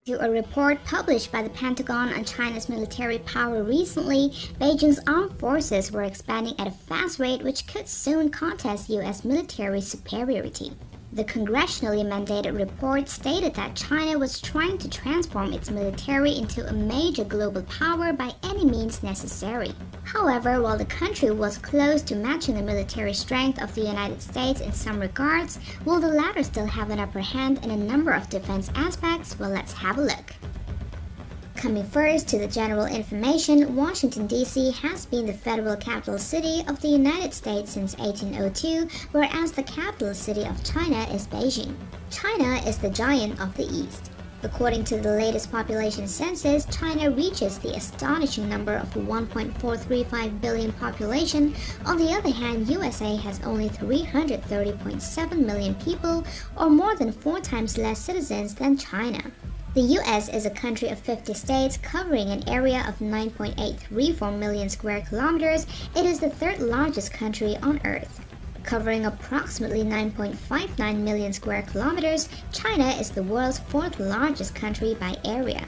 To a report published by the Pentagon on China's military power recently, Beijing's armed forces were expanding at a fast rate which could soon contest U.S. military superiority. The congressionally mandated report stated that China was trying to transform its military into a major global power by any means necessary. However, while the country was close to matching the military strength of the United States in some regards, will the latter still have an upper hand in a number of defense aspects? Well, let's have a look. Coming first to the general information, Washington, D.C. has been the federal capital city of the United States since 1802, whereas the capital city of China is Beijing. China is the giant of the East. According to the latest population census, China reaches the astonishing number of 1.435 billion population. On the other hand, USA has only 330.7 million people, or more than 4 times less citizens than China. The US is a country of 50 states covering an area of 9.834 million square kilometers. It is the third largest country on Earth. Covering approximately 9.59 million square kilometers, China is the world's fourth largest country by area.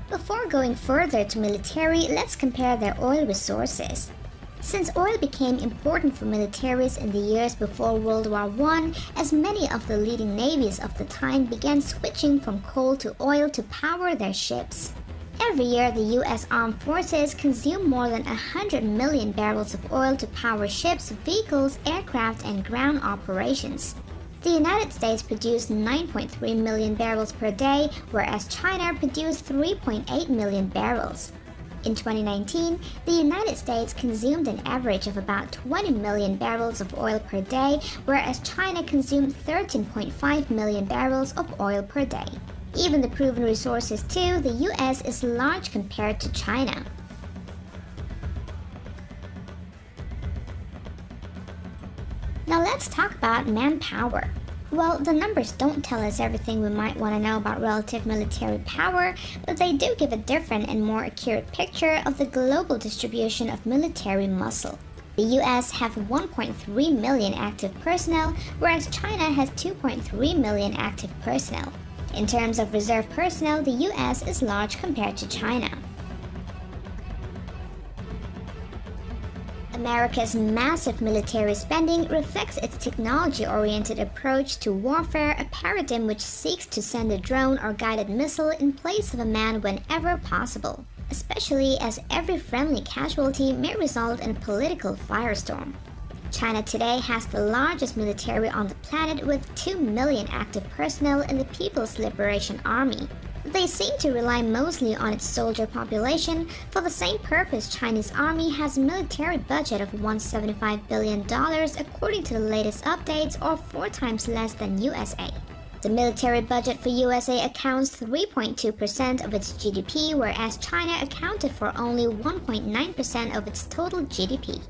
Before going further to military, let's compare their oil resources. Since oil became important for militaries in the years before World War I, as many of the leading navies of the time began switching from coal to oil to power their ships. Every year, the U.S. Armed Forces consume more than 100 million barrels of oil to power ships, vehicles, aircraft, and ground operations. The United States produced 9.3 million barrels per day, whereas China produced 3.8 million barrels. In 2019, the United States consumed an average of about 20 million barrels of oil per day, whereas China consumed 13.5 million barrels of oil per day. Even the proven resources too, the US is large compared to China. Now let's talk about manpower. Well, the numbers don't tell us everything we might want to know about relative military power, but they do give a different and more accurate picture of the global distribution of military muscle. The US have 1.3 million active personnel, whereas China has 2.3 million active personnel. In terms of reserve personnel, the US is large compared to China. America's massive military spending reflects its technology-oriented approach to warfare, a paradigm which seeks to send a drone or guided missile in place of a man whenever possible, especially as every friendly casualty may result in a political firestorm. China today has the largest military on the planet with 2 million active personnel in the People's Liberation Army. They seem to rely mostly on its soldier population. For the same purpose, Chinese army has a military budget of $175 billion according to the latest updates, or 4 times less than USA. The military budget for USA accounts 3.2% of its GDP, whereas China accounted for only 1.9% of its total GDP.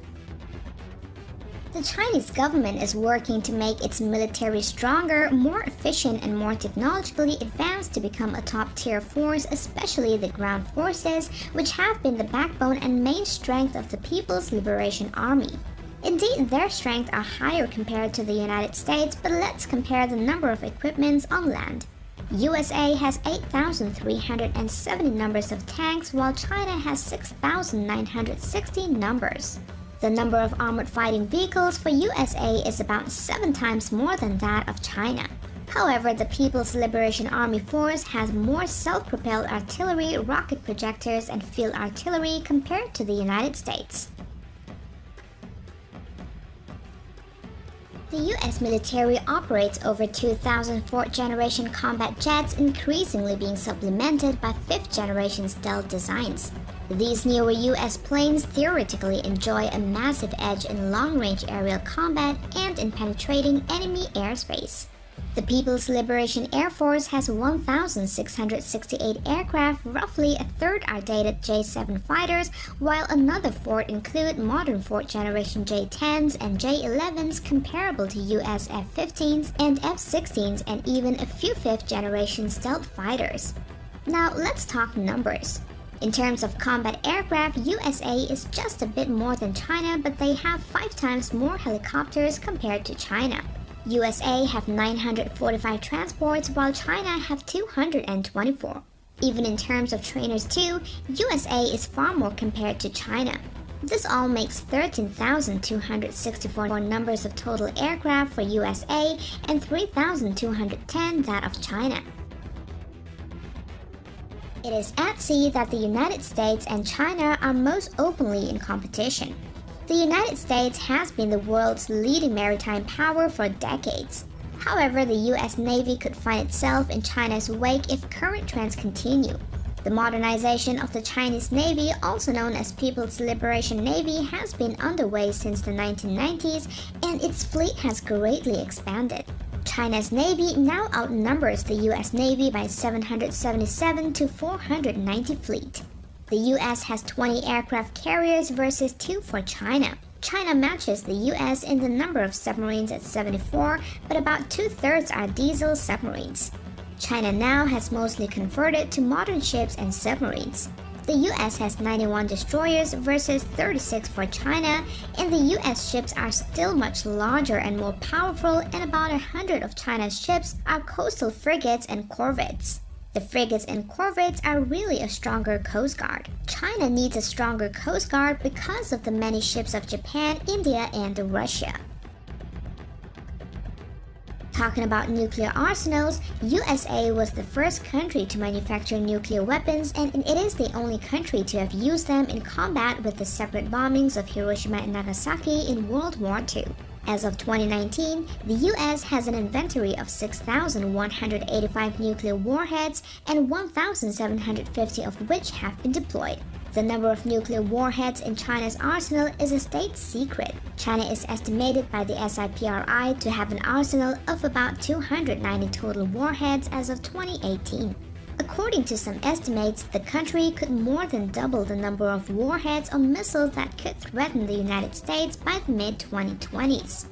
The Chinese government is working to make its military stronger, more efficient, and more technologically advanced to become a top-tier force, especially the ground forces, which have been the backbone and main strength of the People's Liberation Army. Indeed, their strength are higher compared to the United States, but let's compare the number of equipments on land. USA has 8,370 numbers of tanks, while China has 6,960 numbers. The number of armored fighting vehicles for USA is about 7 times more than that of China. However, the People's Liberation Army Force has more self-propelled artillery, rocket projectors, and field artillery compared to the United States. The US military operates over 2,000 fourth-generation combat jets, increasingly being supplemented by fifth-generation stealth designs. These newer US planes theoretically enjoy a massive edge in long-range aerial combat and in penetrating enemy airspace. The People's Liberation Air Force has 1,668 aircraft, roughly a third are dated J-7 fighters, while another fourth include modern fourth-generation J-10s and J-11s comparable to US F-15s and F-16s, and even a few fifth-generation stealth fighters. Now let's talk numbers. In terms of combat aircraft, USA is just a bit more than China, but they have 5 times more helicopters compared to China. USA have 945 transports while China have 224. Even in terms of trainers too, USA is far more compared to China. This all makes 13,264 numbers of total aircraft for USA and 3,210 that of China. It is at sea that the United States and China are most openly in competition. The United States has been the world's leading maritime power for decades. However, the US Navy could find itself in China's wake if current trends continue. The modernization of the Chinese Navy, also known as People's Liberation Navy, has been underway since the 1990s, and its fleet has greatly expanded. China's Navy now outnumbers the US Navy by 777 to 490 fleet. The US has 20 aircraft carriers versus 2 for China. China matches the US in the number of submarines at 74, but about 2/3 are diesel submarines. China now has mostly converted to modern ships and submarines. The US has 91 destroyers versus 36 for China, and the US ships are still much larger and more powerful, and about 100 of China's ships are coastal frigates and corvettes. The frigates and corvettes are really a stronger coast guard. China needs a stronger coast guard because of the many ships of Japan, India, and Russia. Talking about nuclear arsenals, USA was the first country to manufacture nuclear weapons, and it is the only country to have used them in combat with the separate bombings of Hiroshima and Nagasaki in World War II. As of 2019, the US has an inventory of 6,185 nuclear warheads, and 1,750 of which have been deployed. The number of nuclear warheads in China's arsenal is a state secret. China is estimated by the SIPRI to have an arsenal of about 290 total warheads as of 2018. According to some estimates, the country could more than double the number of warheads or missiles that could threaten the United States by the mid-2020s.